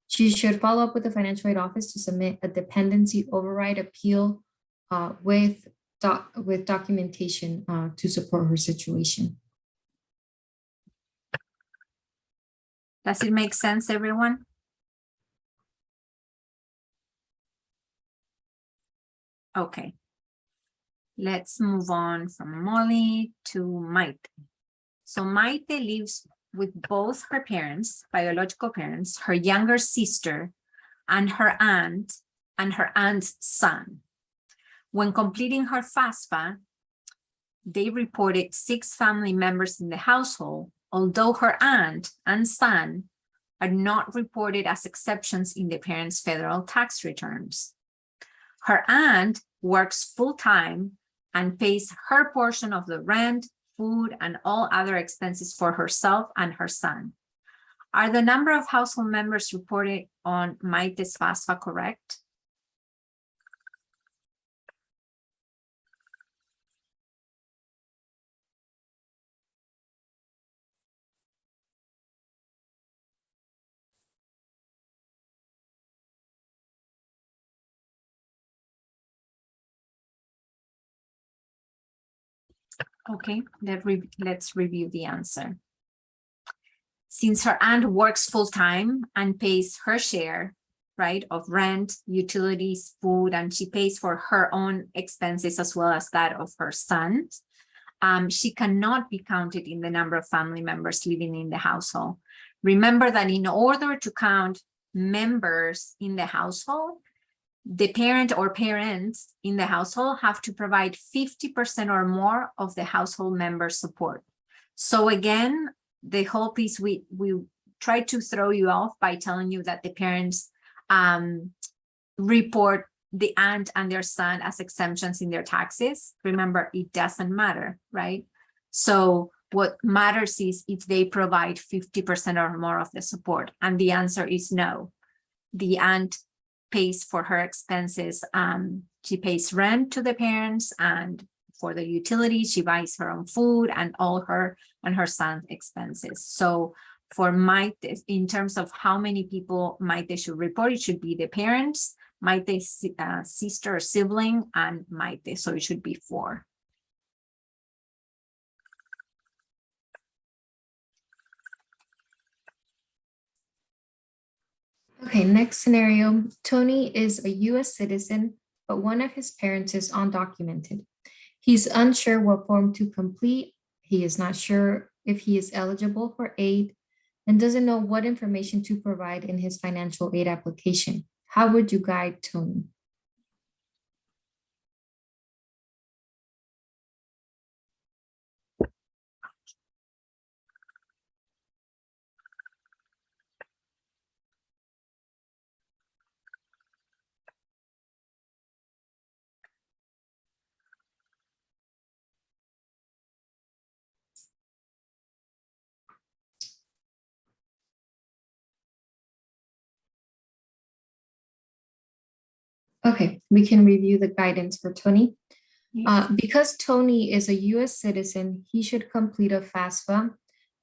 She should follow up with the financial aid office to submit a dependency override appeal with documentation to support her situation. Does it make sense, everyone? Okay. Let's move on from Molly to Maite. So Maite lives with both her parents, biological parents, her younger sister, and her aunt's son. When completing her FAFSA, they reported 6 family members in the household, although her aunt and son are not reported as exceptions in the parents' federal tax returns. Her aunt works full-time and pays her portion of the rent, food, and all other expenses for herself and her son. Are the number of household members reported on Maite's FAFSA correct? Okay, let's review the answer. Since her aunt works full-time and pays her share, right, of rent, utilities, food, and she pays for her own expenses as well as that of her son, she cannot be counted in the number of family members living in the household. Remember that in order to count members in the household, the parent or parents in the household have to provide 50% or more of the household member support. So again, the whole piece, we try to throw you off by telling you that the parents report the aunt and their son as exemptions in their taxes. Remember, it doesn't matter, right? So what matters is if they provide 50% or more of the support. And the answer is no. The aunt pays for her expenses. She pays rent to the parents, and for the utilities, she buys her own food and all her and her son's expenses. So for Maite, in terms of how many people Maite should report, it should be the parents, Maite's sister or sibling, and Maite. So it should be 4. Okay, next scenario. Tony is a US citizen, but one of his parents is undocumented. He's unsure what form to complete. He is not sure if he is eligible for aid and doesn't know what information to provide in his financial aid application. How would you guide Tony? Okay, we can review the guidance for Tony. Because Tony is a US citizen, he should complete a FAFSA,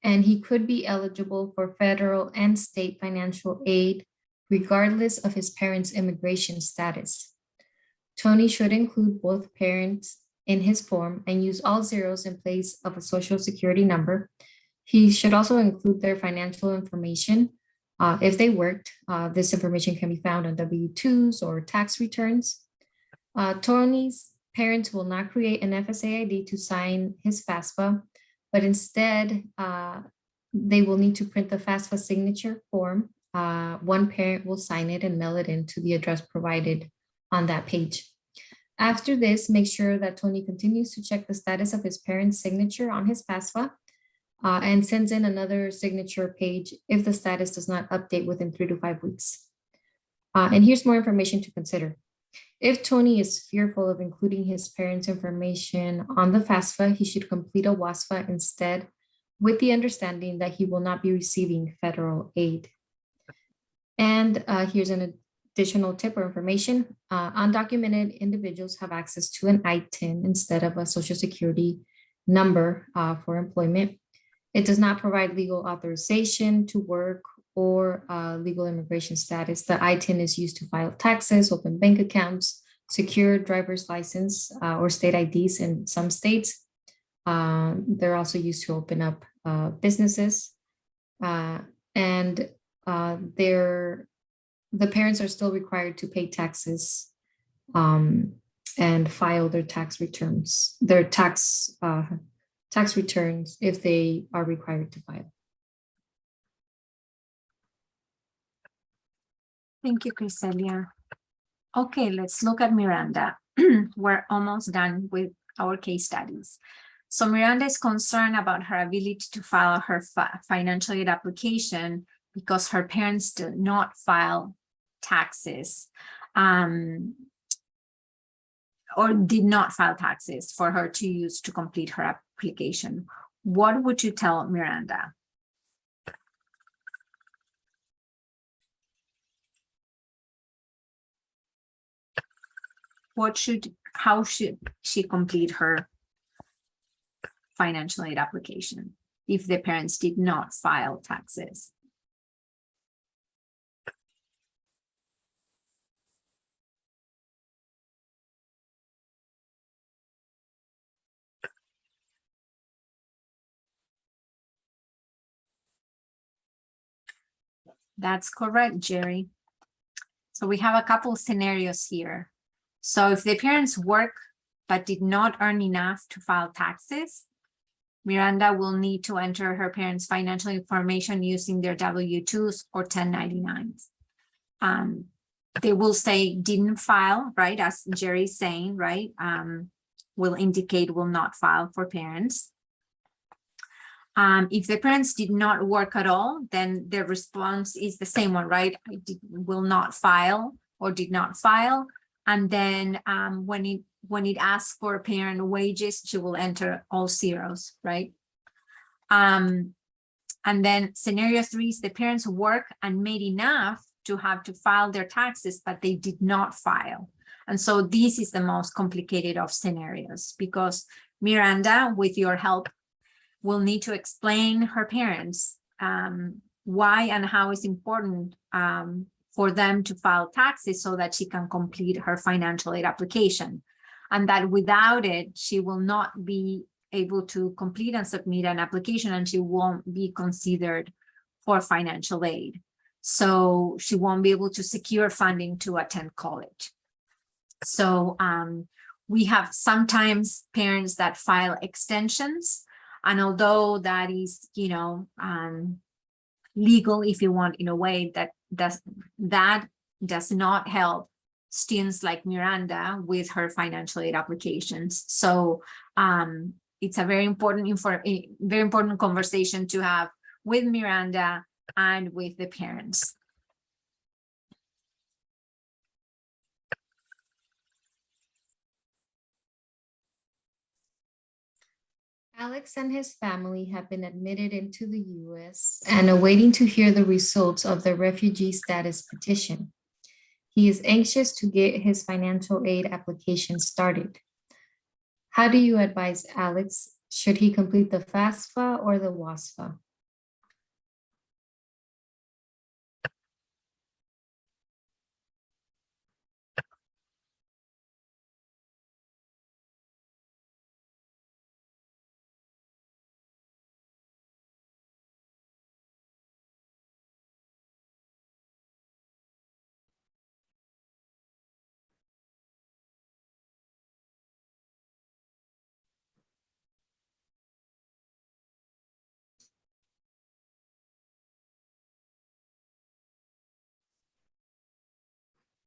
and he could be eligible for federal and state financial aid regardless of his parents' immigration status. Tony should include both parents in his form and use all zeros in place of a social security number. He should also include their financial information. If they worked, this information can be found on W-2s or tax returns. Tony's parents will not create an FSA ID to sign his FAFSA, but instead they will need to print the FAFSA signature form. One parent will sign it and mail it in to the address provided on that page. After this, make sure that Tony continues to check the status of his parent's signature on his FAFSA and sends in another signature page if the status does not update within 3 to 5 weeks. And here's more information to consider. If Tony is fearful of including his parents' information on the FAFSA, he should complete a WASFA instead, with the understanding that he will not be receiving federal aid. And here's an additional tip or information. Undocumented individuals have access to an ITIN instead of a social security number for employment. It does not provide legal authorization to work or legal immigration status. The ITIN is used to file taxes, open bank accounts, secure driver's license or state IDs in some states. They're also used to open up businesses. And the parents are still required to pay taxes and file their tax returns, their tax returns if they are required to file. Thank you, Criselia. Okay, let's look at Miranda. We're almost done with our case studies. So Miranda is concerned about her ability to file her financial aid application because her parents did not file taxes or did not file taxes for her to use to complete her application. What would you tell Miranda? How should she complete her financial aid application if the parents did not file taxes? That's correct, Jerry. So we have a couple of scenarios here. So if the parents work but did not earn enough to file taxes, Miranda will need to enter her parents' financial information using their W-2s or 1099s. They will say didn't file, right? As Jerry's saying, right? Will indicate will not file for parents. If the parents did not work at all, then the response is the same one, right? Will not file or did not file. And then when it asks for parent wages, she will enter all zeros, right? And then scenario 3 is the parents work and made enough to have to file their taxes, but they did not file. And so this is the most complicated of scenarios, because Miranda, with your help, will need to explain her parents why and how it's important for them to file taxes so that she can complete her financial aid application. And that without it, she will not be able to complete and submit an application, and she won't be considered for financial aid. So she won't be able to secure funding to attend college. So we have sometimes parents that file extensions, and although that is, legal, if you want, in a way, that does not help students like Miranda with her financial aid applications. So it's a very important conversation to have with Miranda and with the parents. Alex and his family have been admitted into the US and are waiting to hear the results of the refugee status petition. He is anxious to get his financial aid application started. How do you advise Alex? Should he complete the FAFSA or the WASFA?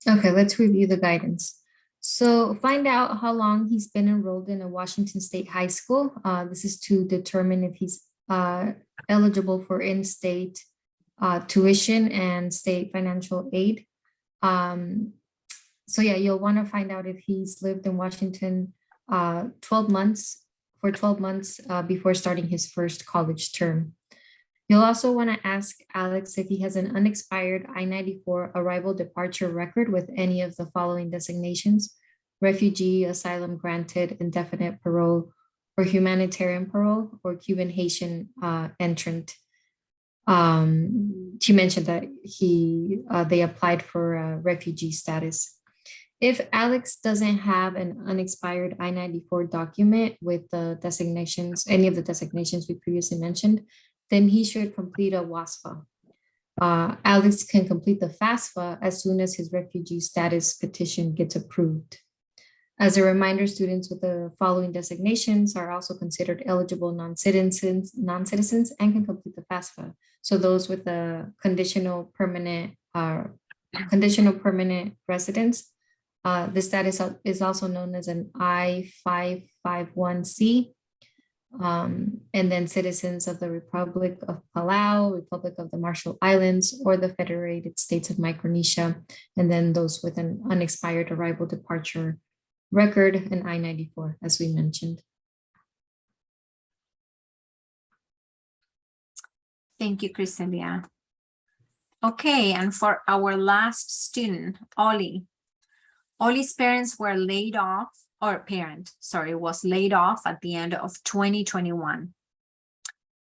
Okay, let's review the guidance. So find out how long he's been enrolled in a Washington State high school. This is to determine if he's eligible for in-state tuition and state financial aid. So yeah, you'll want to find out if he's lived in Washington 12 months before starting his first college term. You'll also want to ask Alex if he has an unexpired I-94 arrival departure record with any of the following designations: refugee, asylum granted, indefinite parole, or humanitarian parole, or Cuban Haitian entrant. She mentioned that they applied for refugee status. If Alex doesn't have an unexpired I-94 document with the designations, any of the designations we previously mentioned, then he should complete a WASFA. Alex can complete the FAFSA as soon as his refugee status petition gets approved. As a reminder, students with the following designations are also considered eligible non-citizens and can complete the FAFSA. So those with a conditional permanent residence, this status is also known as an I-551C. And then citizens of the Republic of Palau, Republic of the Marshall Islands, or the Federated States of Micronesia, and then those with an unexpired arrival departure record, an I-94, as we mentioned. Thank you, Crisselia. Okay, and for our last student, Ollie. Ollie's parents were laid off, was laid off at the end of 2021.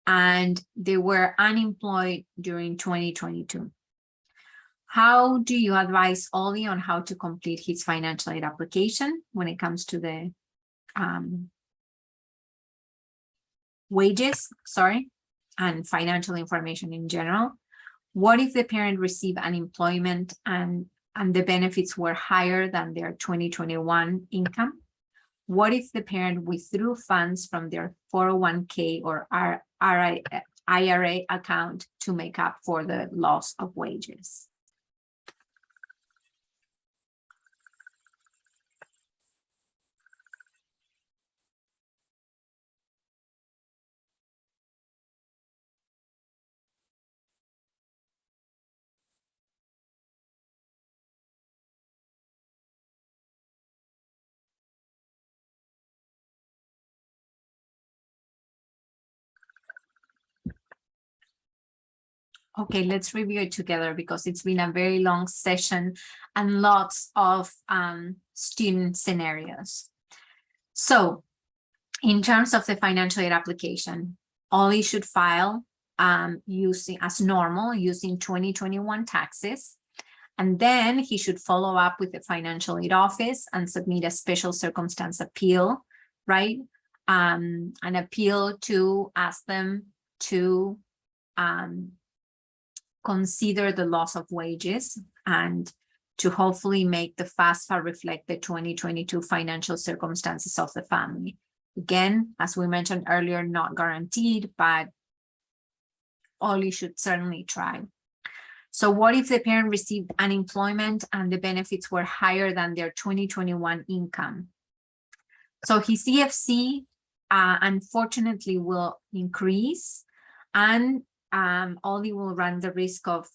And they were unemployed during 2022. How do you advise Ollie on how to complete his financial aid application when it comes to the wages, and financial information in general? What if the parent received unemployment and the benefits were higher than their 2021 income? What if the parent withdrew funds from their 401k or IRA account to make up for the loss of wages? Okay, let's review it together because it's been a very long session and lots of student scenarios. So in terms of the financial aid application, Ollie should file using as normal, using 2021 taxes. And then he should follow up with the financial aid office and submit a special circumstance appeal, right? An appeal to ask them to consider the loss of wages and to hopefully make the FAFSA reflect the 2022 financial circumstances of the family. Again, as we mentioned earlier, not guaranteed, but Ollie should certainly try. So what if the parent received unemployment and the benefits were higher than their 2021 income? So his CFC unfortunately will increase, and Ollie will run the risk of,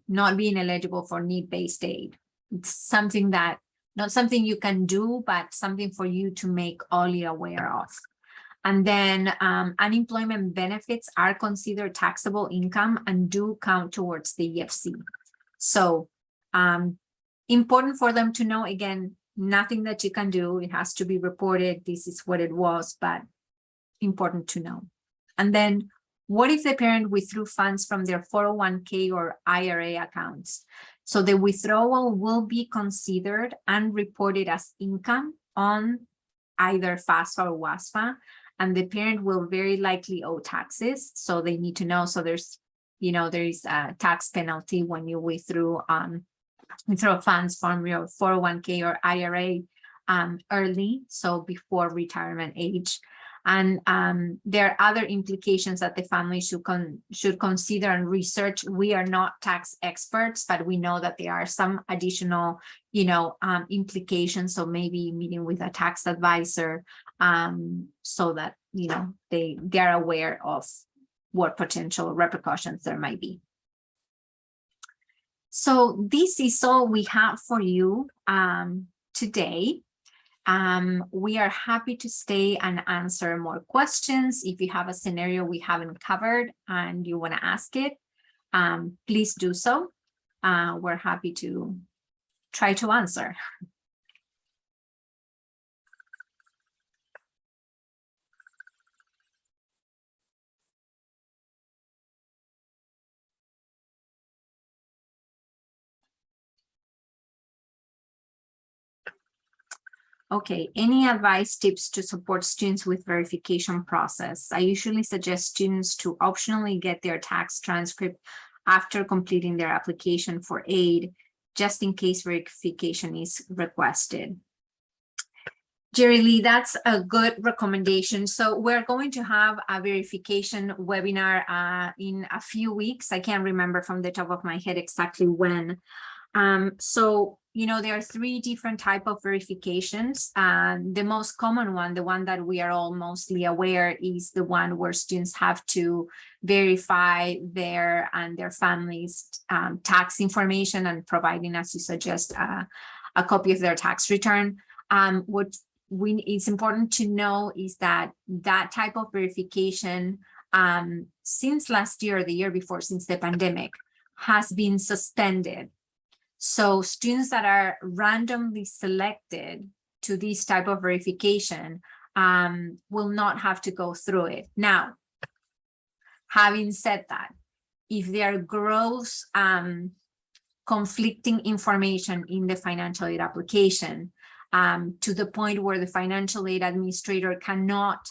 not being eligible for need-based aid. It's something that, not something you can do, but something for you to make Ollie aware of. And then unemployment benefits are considered taxable income and do count towards the EFC. So important for them to know, again, nothing that you can do. It has to be reported. This is what it was, but important to know. And then what if the parent withdrew funds from their 401k or IRA accounts? So the withdrawal will be considered and reported as income on either FAFSA or WASFA, and the parent will very likely owe taxes. So they need to know. So there's, there is a tax penalty when you withdraw funds from your 401k or IRA early, so before retirement age. And there are other implications that the family should consider and research. We are not tax experts, but we know that there are some additional, implications. So maybe meeting with a tax advisor so that, they are aware of what potential repercussions there might be. So this is all we have for you today. We are happy to stay and answer more questions. If you have a scenario we haven't covered and you want to ask it, please do so. We're happy to try to answer. Okay, any advice, tips to support students with verification process? I usually suggest students to optionally get their tax transcript after completing their application for aid, just in case verification is requested. Jerry Lee, that's a good recommendation. So we're going to have a verification webinar in a few weeks. I can't remember from the top of my head exactly when. So, there are 3 different types of verifications. The most common one, the one that we are all mostly aware, is the one where students have to verify their and their family's tax information and providing, as you suggest, a copy of their tax return. It's important to know is that type of verification since last year or the year before, since the pandemic, has been suspended. So students that are randomly selected to this type of verification will not have to go through it. Now, having said that, if there are gross conflicting information in the financial aid application to the point where the financial aid administrator cannot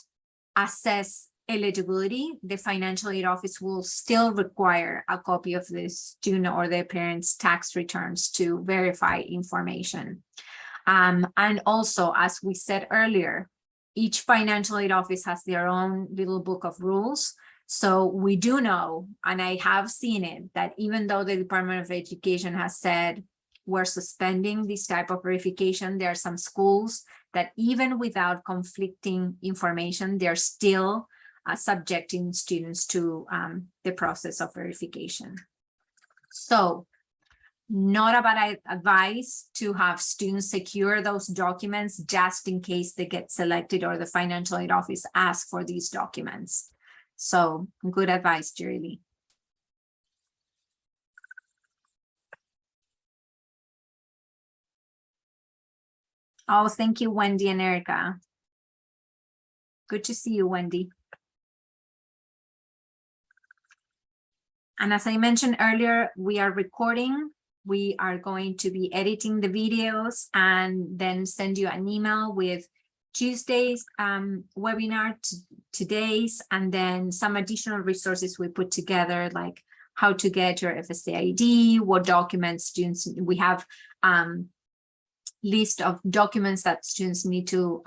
assess eligibility, the financial aid office will still require a copy of the student or their parents' tax returns to verify information. And also, as we said earlier, each financial aid office has their own little book of rules. So we do know, and I have seen it, that even though the Department of Education has said we're suspending this type of verification, there are some schools that even without conflicting information, they're still subjecting students to the process of verification. So not a bad advice to have students secure those documents just in case they get selected or the financial aid office asks for these documents. So good advice, Jerry Lee. Oh, thank you, Wendy and Erica. Good to see you, Wendy. And as I mentioned earlier, we are recording. We are going to be editing the videos and then send you an email with Tuesday's webinar, today's, and then some additional resources we put together, like how to get your FSA ID, what documents students, we have list of documents that students need to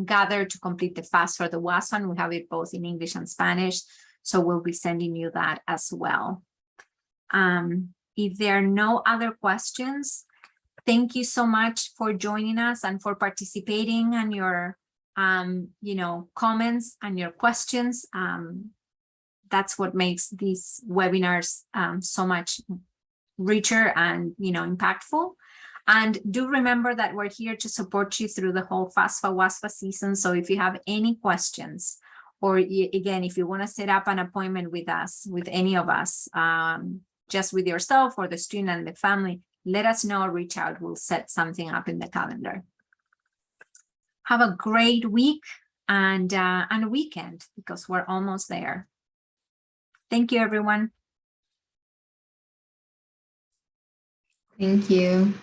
gather to complete the FAFSA for the WASFA, and we have it both in English and Spanish. So we'll be sending you that as well. If there are no other questions, thank you so much for joining us and for participating and your, comments and your questions. That's what makes these webinars so much richer and, impactful. And do remember that we're here to support you through the whole FAFSA WASFA season. So if you have any questions, or again, if you want to set up an appointment with us, with any of us, just with yourself or the student and the family, let us know or reach out. We'll set something up in the calendar. Have a great week and weekend, because we're almost there. Thank you, everyone. Thank you.